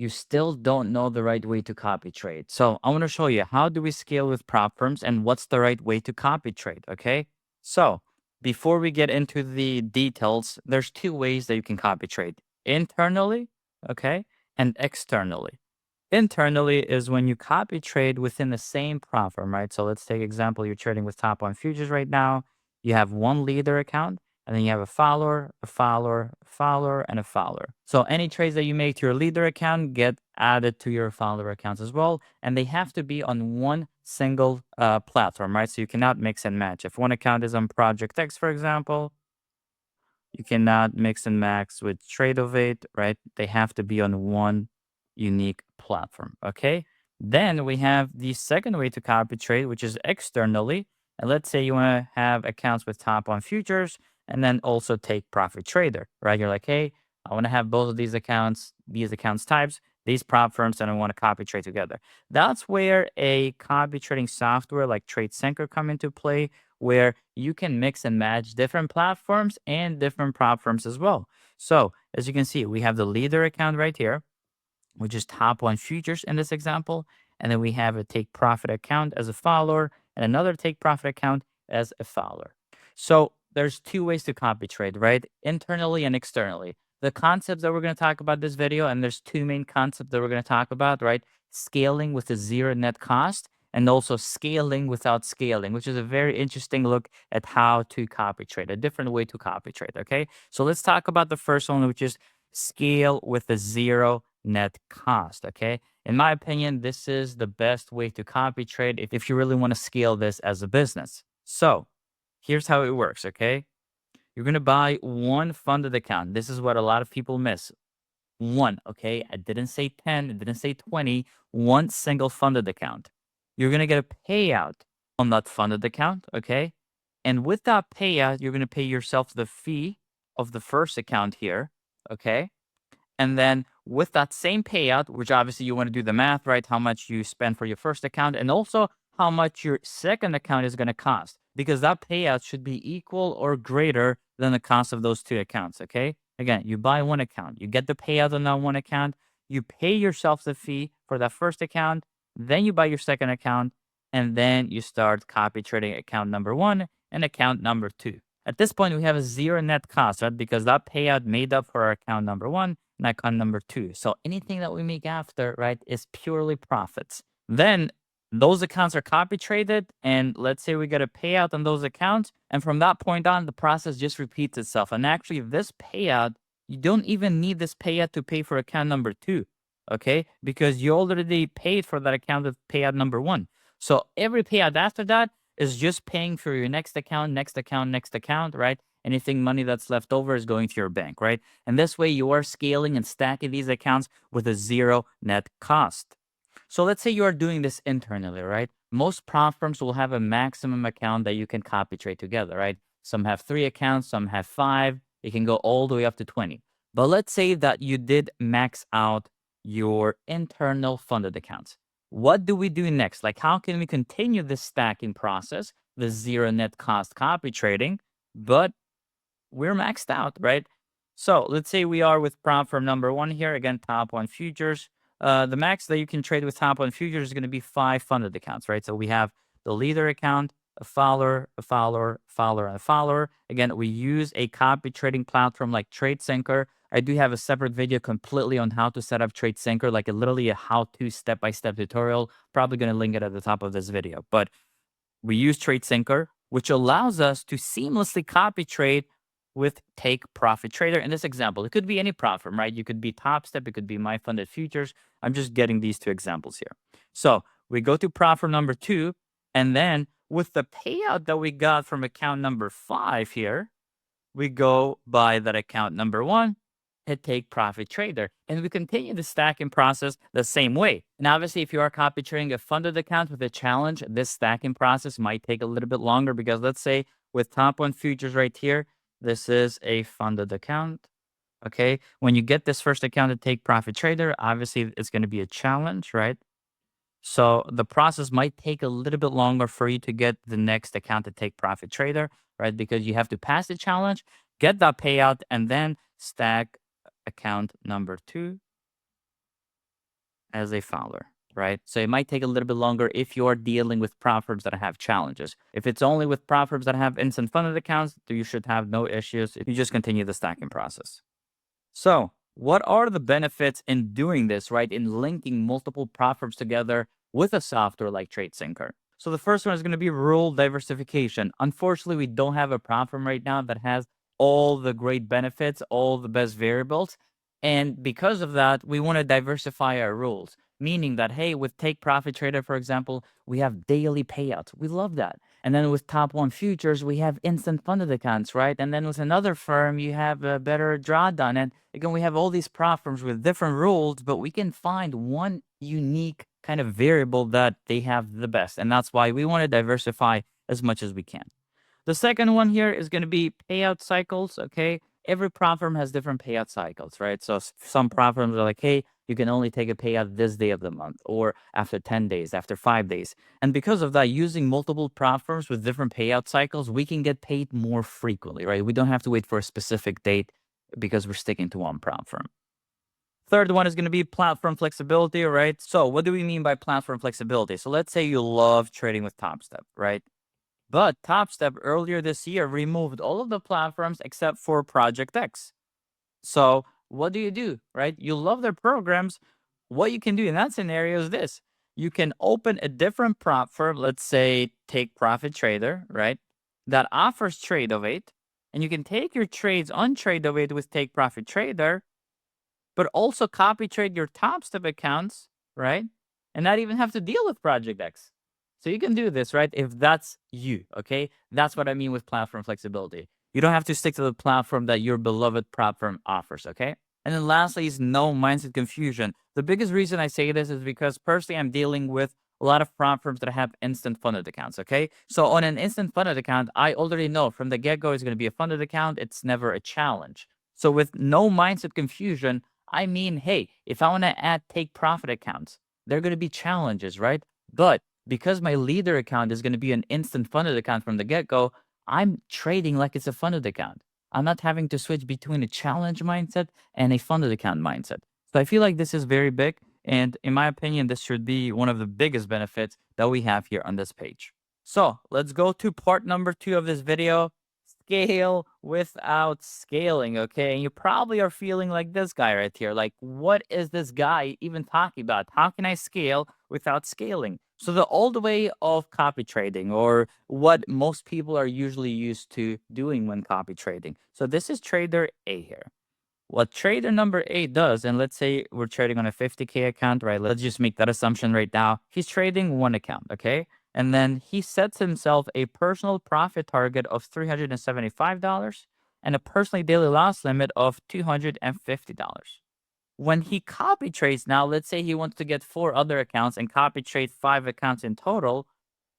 you still don't know the right way to copy trade. So I want to show you how do we scale with prop firms and what's the right way to copy trade. Okay. So before we get into the details, there's two ways that you can copy trade: internally, okay, and externally. Internally is when you copy trade within the same prop firm, right? So let's take example, you're trading with Top on Futures right now. You have one leader account, and then you have a follower, a follower, a follower, and a follower. So any trades that you make to your leader account get added to your follower accounts as well, and they have to be on one single platform, right? So you cannot mix and match. If one account is on Project X, for example, you cannot mix and match with Tradeovate, right? They have to be on one unique platform. Okay. Then we have the second way to copy trade, which is externally. And let's say you want to have accounts with Top on Futures and then also take Profit Trader, right? You're like, hey, I want to have both of these accounts types, these prop firms, and I want to copy trade together. That's where a copy trading software like Tradesyncer come into play, where you can mix and match different platforms and different prop firms as well. So as you can see, we have the leader account right here, which is Top One Futures in this example. And then we have a take profit account as a follower and another take profit account as a follower. So there's two ways to copy trade, right? Internally and externally. The concepts that we're going to talk about this video, and there's two main concepts that we're going to talk about, right? Scaling with a zero net cost and also scaling without scaling, which is a very interesting look at how to copy trade, a different way to copy trade. Okay. So let's talk about the first one, which is scale with a zero net cost. Okay. In my opinion, this is the best way to copy trade if you really want to scale this as a business. So here's how it works. Okay. You're going to buy one funded account. This is what a lot of people miss. One. Okay. I didn't say 10, I didn't say 20, one single funded account. You're going to get a payout on that funded account. Okay. And with that payout, you're going to pay yourself the fee of the first account here. Okay. And then with that same payout, which obviously you want to do the math, right? How much you spend for your first account and also how much your second account is going to cost, because that payout should be equal or greater than the cost of those two accounts. Okay. Again, you buy one account, you get the payout on that one account, you pay yourself the fee for that first account, then you buy your second account, and then you start copy trading account number one and account number two. At this point, we have a zero net cost, right? Because that payout made up for our account number one and account number two. So anything that we make after, right, is purely profits. Then those accounts are copy traded, and let's say we get a payout on those accounts. And from that point on, the process just repeats itself. And actually, this payout, you don't even need this payout to pay for account number two, okay? Because you already paid for that account with payout number one. So every payout after that is just paying for your next account, next account, next account, right? Anything money that's left over is going to your bank, right? And this way you are scaling and stacking these accounts with a zero net cost. So let's say you are doing this internally, right? Most prop firms will have a maximum account that you can copy trade together, right? Some have 3 accounts, some have 5. It can go all the way up to 20. But let's say that you did max out your internal funded accounts. What do we do next? Like, how can we continue this stacking process, the zero net cost copy trading, but we're maxed out, right? So let's say we are with prop firm number one here. Again, Top One Futures. The max that you can trade with Top One Futures is going to be 5 funded accounts, right? So we have the leader account, a follower, a follower, follower, and a follower. Again, we use a copy trading platform like Tradesyncer. I do have a separate video completely on how to set up Tradesyncer, like literally a how-to step-by-step tutorial. Probably going to link it at the top of this video. But we use Tradesyncer, which allows us to seamlessly copy trade with Take Profit Trader. In this example, it could be any prop firm, right? You could be Top Step, it could be My Funded Futures. I'm just getting these two examples here. So we go to prop firm number two, and then with the payout that we got from account number 5 here, we go by that account number one, hit take profit trader, and we continue the stacking process the same way. And obviously, if you are copy trading a funded account with a challenge, this stacking process might take a little bit longer, because let's say with Top One Futures right here, this is a funded account. Okay. When you get this first account to take profit trader, obviously it's going to be a challenge, right? So the process might take a little bit longer for you to get the next account to take profit trader, right? Because you have to pass the challenge, get that payout, and then stack account number two as a fowler, right? So it might take a little bit longer if you're dealing with prop firms that have challenges. If it's only with prop firms that have instant funded accounts, you should have no issues. You just continue the stacking process. So, what are the benefits in doing this, right? In linking multiple platforms together with a software like Tradesyncer. So, the first one is going to be rule diversification. Unfortunately, we don't have a platform right now that has all the great benefits, all the best variables. And because of that, we want to diversify our rules, meaning that, hey, with Take Profit Trader, for example, we have daily payouts. We love that. And then with Top One Futures, we have instant funded accounts, right? And then with another firm, you have a better drawdown. And again, we have all these platforms with different rules, but we can find one unique kind of variable that they have the best. And that's why we want to diversify as much as we can. The second one here is going to be payout cycles. Okay. Every platform has different payout cycles, right? So some platforms are like, hey, you can only take a payout this day of the month or after 10 days, after 5 days. And because of that, using multiple platforms with different payout cycles, we can get paid more frequently, right? We don't have to wait for a specific date because we're sticking to one platform. Third one is going to be platform flexibility, right? So what do we mean by platform flexibility? So let's say you love trading with TopStep, right? But TopStep earlier this year removed all of the platforms except for Project X. So what do, right? You love their programs. What you can do in that scenario is this. You can open a different platform, let's say Take Profit Trader, right? That offers Trade08. And you can take your trades on Trade08 with Take Profit Trader, but also copy trade your top step accounts, right? And not even have to deal with Project X. So you can do this, right? If that's you, okay? That's what I mean with platform flexibility. You don't have to stick to the platform that your beloved platform offers, okay? And then lastly is no mindset confusion. The biggest reason I say this is because personally I'm dealing with a lot of platforms that have instant funded accounts, okay? So on an instant funded account, I already know from the get-go it's going to be a funded account. It's never a challenge. So with no mindset confusion, I mean, hey, if I want to add take profit accounts, there are going to be challenges, right? But because my leader account is going to be an instant funded account from the get go, I'm trading like it's a funded account. I'm not having to switch between a challenge mindset and a funded account mindset. So I feel like this is very big. And in my opinion, this should be one of the biggest benefits that we have here on this page. So let's go to part number 2 of this video, scale without scaling, okay? And you probably are feeling like this guy right here. Like, what is this guy even talking about? How can I scale without scaling? So the old way of copy trading, or what most people are usually used to doing when copy trading. So this is trader A here. What trader number 8 does, and let's say we're trading on a 50K account, right? Let's just make that assumption right now. He's trading one account, okay? And then he sets himself a personal profit target of $375 and a personally daily loss limit of $250. When he copy trades now, let's say he wants to get 4 other accounts and copy trade 5 accounts in total,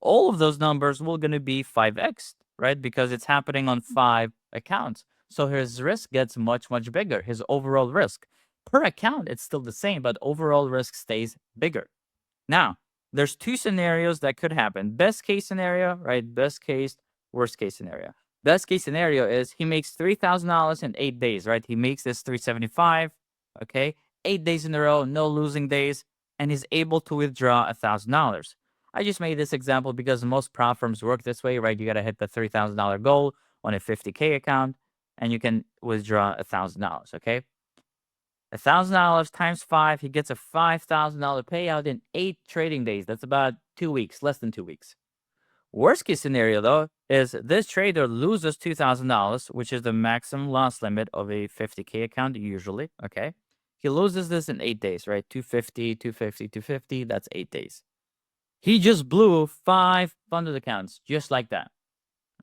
all of those numbers will going to be 5x, right? Because it's happening on 5 accounts. So his risk gets much, much bigger. His overall risk per account, it's still the same, but overall risk stays bigger. Now, there's 2 scenarios that could happen. Best case scenario, right? Best case, worst case scenario. Best case scenario is he makes $3,000 in 8 days, right? He makes this 375, okay? 8 days in a row, no losing days, and he's able to withdraw $1,000. I just made this example because most prop firms work this way, right? You got to hit the $3,000 goal on a 50K account, and you can withdraw $1,000, okay? $1,000 times 5, he gets a $5,000 payout in 8 trading days. That's about 2 weeks, less than 2 weeks. Worst case scenario, though, is this trader loses $2,000, which is the maximum loss limit of a 50K account usually, okay? He loses this in 8 days, right? 250, 250, 250, that's 8 days. He just blew 5 funded accounts, just like that,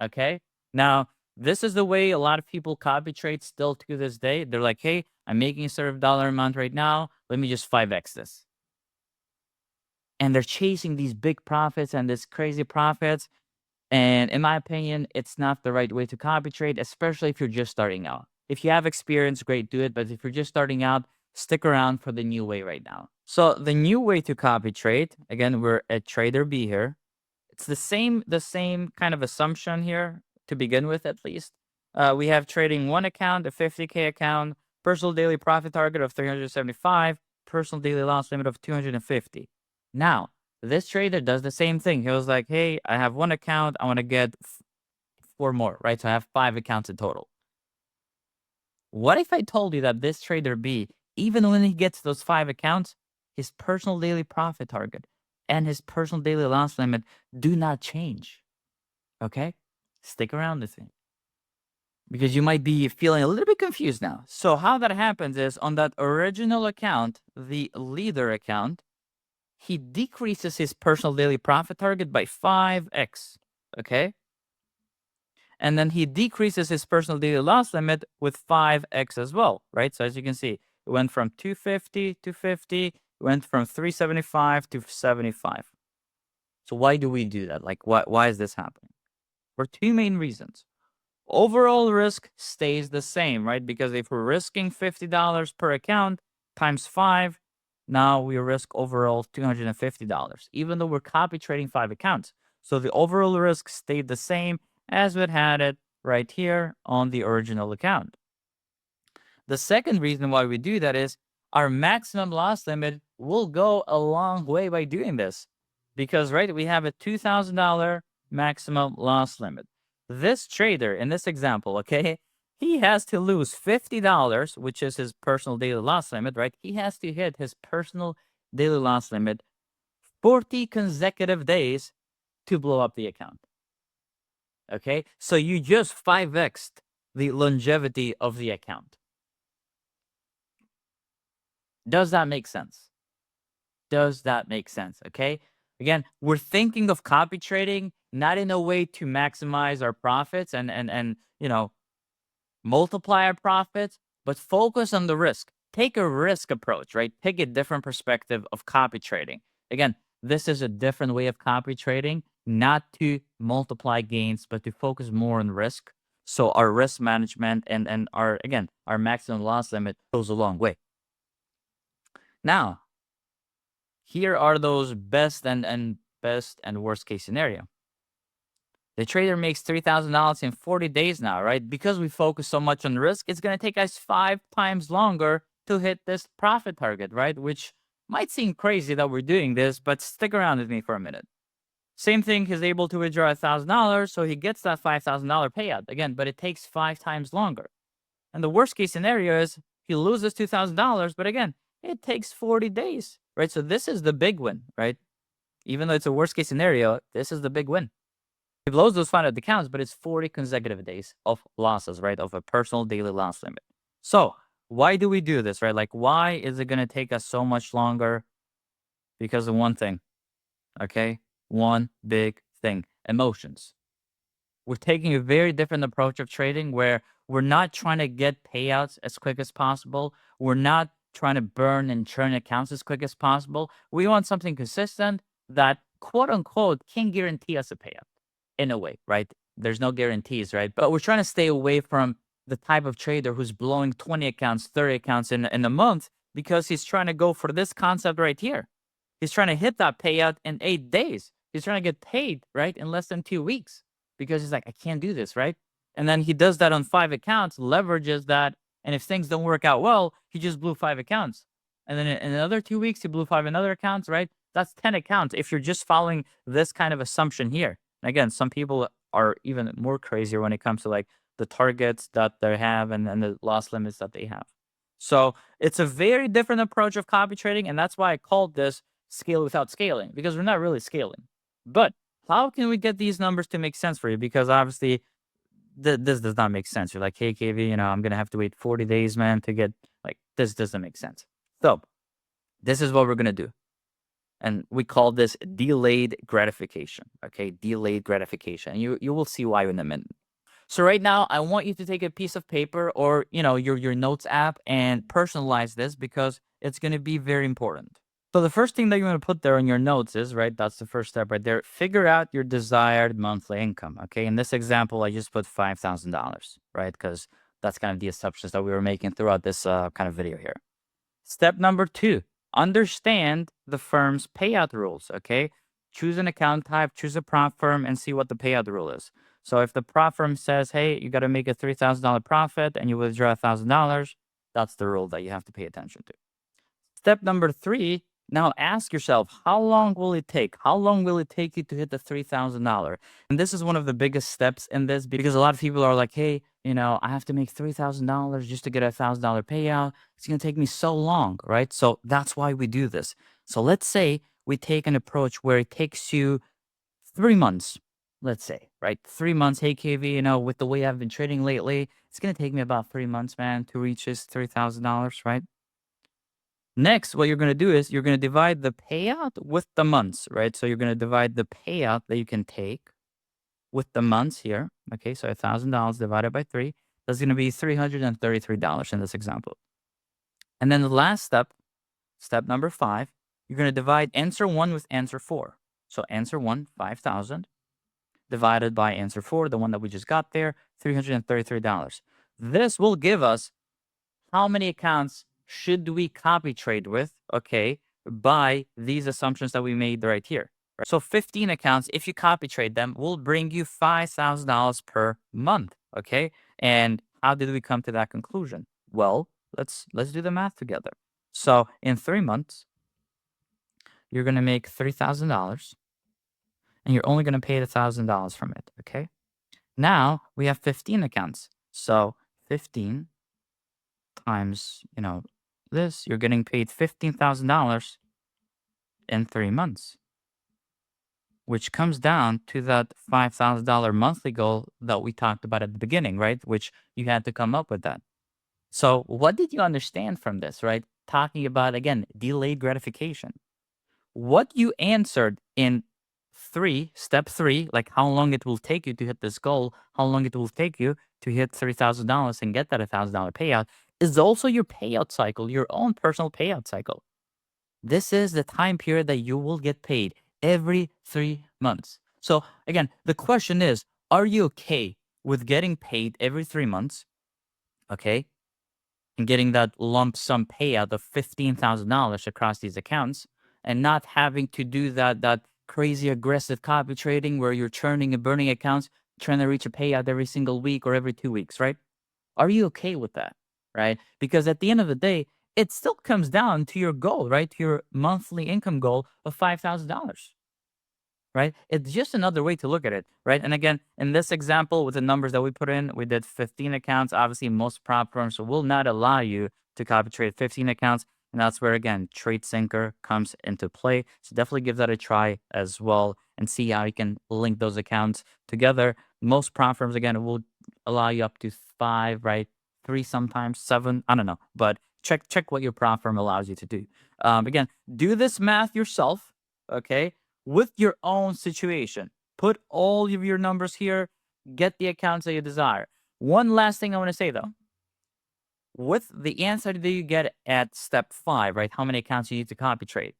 okay? Now, this is the way a lot of people copy trade still to this day. They're like, hey, I'm making a certain dollar amount right now. Let me just 5x this. And they're chasing these big profits and this crazy profits. And in my opinion, it's not the right way to copy trade, especially if you're just starting out. If you have experience, great, do it. But if you're just starting out, stick around for the new way right now. So the new way to copy trade, again, we're at trader B here. It's the same kind of assumption here to begin with, at least. We have trading one account, a 50K account, personal daily profit target of 375, personal daily loss limit of 250. Now, this trader does the same thing. He was like, hey, I have one account. I want to get 4 more, right? So I have 5 accounts in total. What if I told you that this trader B, even when he gets those 5 accounts, his personal daily profit target and his personal daily loss limit do not change? Okay? Stick around with me because you might be feeling a little bit confused now. So, how that happens is on that original account, the leader account, he decreases his personal daily profit target by 5x. Okay? And then he decreases his personal daily loss limit with 5x as well, right? So as you can see, it went from 250 to 50, it went from 375 to 75. So why do we do that? Like, why is this happening? For two main reasons. Overall risk stays the same, right? Because if we're risking $50 per account times 5, now we risk overall $250, even though we're copy trading 5 accounts. So the overall risk stayed the same as we had it right here on the original account. The second reason why we do that is our maximum loss limit will go a long way by doing this. Because, right, we have a $2,000 maximum loss limit. This trader in this example, okay, he has to lose $50, which is his personal daily loss limit, right? He has to hit his personal daily loss limit 40 consecutive days to blow up the account. Okay, so you just 5x'd the longevity of the account. Does that make sense? Does that make sense? Okay. Again, we're thinking of copy trading not in a way to maximize our profits and multiply our profits, but focus on the risk. Take a risk approach, right? Take a different perspective of copy trading. Again, this is a different way of copy trading, not to multiply gains, but to focus more on risk. So our risk management and our maximum loss limit goes a long way. Now, here are those best and worst case scenario. The trader makes $3,000 in 40 days now, right? Because we focus so much on risk, it's going to take us 5 times longer to hit this profit target, right? Which might seem crazy that we're doing this, but stick around with me for a minute. Same thing, he's able to withdraw $1,000, so he gets that $5,000 payout again, but it takes 5 times longer. And the worst case scenario is he loses $2,000, but again, it takes 40 days, right? So this is the big win, right? Even though it's a worst case scenario, this is the big win. He blows those 500 accounts, but it's 40 consecutive days of losses, right? Of a personal daily loss limit. So why do we do this, right? Like, why is it going to take us so much longer? Because of one thing, okay? One big thing, emotions. We're taking a very different approach of trading where we're not trying to get payouts as quick as possible. We're not trying to burn and churn accounts as quick as possible. We want something consistent that, quote unquote, can guarantee us a payout in a way, right? There's no guarantees, right? But we're trying to stay away from the type of trader who's blowing 20 accounts, 30 accounts in a month because he's trying to go for this concept right here. He's trying to hit that payout in 8 days. He's trying to get paid, right, in less than 2 weeks because he's like, I can't do this, right? And then he does that on 5 accounts, leverages that. And if things don't work out well, he just blew 5 accounts. And then in another 2 weeks, he blew 5 another accounts, right? That's 10 accounts if you're just following this kind of assumption here. And again, some people are even more crazier when it comes to like the targets that they have and the loss limits that they have. So it's a very different approach of copy trading. And that's why I called this scale without scaling, because we're not really scaling. But how can we get these numbers to make sense for you? Because obviously this does not make sense. You're like, hey, KV, I'm going to have to wait 40 days, man, to get like this doesn't make sense. So this is what we're going to do. And we call this delayed gratification. Okay, delayed gratification. You will see why in a minute. So right now, I want you to take a piece of paper or your notes app and personalize this because it's going to be very important. So the first thing that you want to put there on your notes is, right, that's the first step right there. Figure out your desired monthly income. Okay, in this example, I just put $5,000, right, because that's kind of the assumptions that we were making throughout this kind of video here. Step number 2, understand the firm's payout rules, okay? Choose an account type, choose a prop firm, and see what the payout rule is. So if the prop firm says, hey, you got to make a $3,000 profit and you withdraw $1,000, that's the rule that you have to pay attention to. Step number 3, now ask yourself, how long will it take? How long will it take you to hit the $3,000? And this is one of the biggest steps in this because a lot of people are like, hey, I have to make $3,000 just to get a $1,000 payout. It's going to take me so long, right? So that's why we do this. So let's say we take an approach where it takes you 3 months, let's say, right? 3 months. Hey, KV, with the way I've been trading lately, it's going to take me about 3 months, man, to reach this $3,000, right? Next, what you're going to do is you're going to divide the payout with the months, right? So you're going to divide the payout that you can take with the months here. Okay, so $1,000 divided by 3, that's going to be $333 in this example. And then the last step, step number 5, you're going to divide answer 1 with answer 4. So answer 1, 5,000, divided by answer 4, the one that we just got there, $333. This will give us how many accounts should we copy trade with, okay, by these assumptions that we made right here. So 15 accounts, if you copy trade them, will bring you $5,000 per month, okay? And how did we come to that conclusion? Well, let's do the math together. So in 3 months, you're going to make $3,000 and you're only going to pay $1,000 from it, okay? Now we have 15 accounts. So 15 times, this, you're getting paid $15,000 in 3 months, which comes down to that $5,000 monthly goal that we talked about at the beginning, right? Which you had to come up with that. So what did you understand from this, right? Talking about, again, delayed gratification. What you answered in step 3, like how long it will take you to hit this goal, how long it will take you to hit $3,000 and get that $1,000 payout, is also your payout cycle, your own personal payout cycle. This is the time period that you will get paid every 3 months. So again, the question is, are you okay with getting paid every 3 months? Okay? And getting that lump sum payout of $15,000 across these accounts and not having to do that crazy aggressive copy trading where you're churning and burning accounts trying to reach a payout every single week or every 2 weeks, right? Are you okay with that, right? Because at the end of the day, it still comes down to your goal, right? To your monthly income goal of $5,000, right? It's just another way to look at it, right? And again, in this example, with the numbers that we put in, we did 15 accounts. Obviously, most prop firms will not allow you to copy trade 15 accounts. And that's where, again, Tradesyncer comes into play. So definitely give that a try as well and see how you can link those accounts together. Most prop firms, again, will allow you up to 5, right? 3, sometimes 7. I don't know. But check what your prop firm allows you to do. Again, do this math yourself, okay? With your own situation. Put all of your numbers here, get the accounts that you desire. One last thing I want to say though. With the answer that you get at step 5, right? How many accounts you need to copy trade?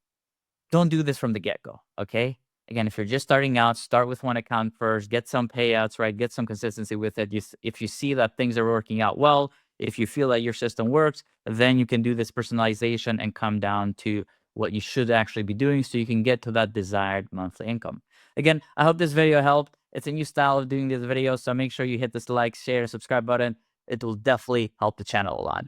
Don't do this from the get-go, okay? Again, if you're just starting out, start with one account first, get some payouts, right? Get some consistency with it. If you see that things are working out well, if you feel that your system works, then you can do this personalization and come down to what you should actually be doing so you can get to that desired monthly income. Again, I hope this video helped. It's a new style of doing these videos, so make sure you hit this like, share, subscribe button. It will definitely help the channel a lot.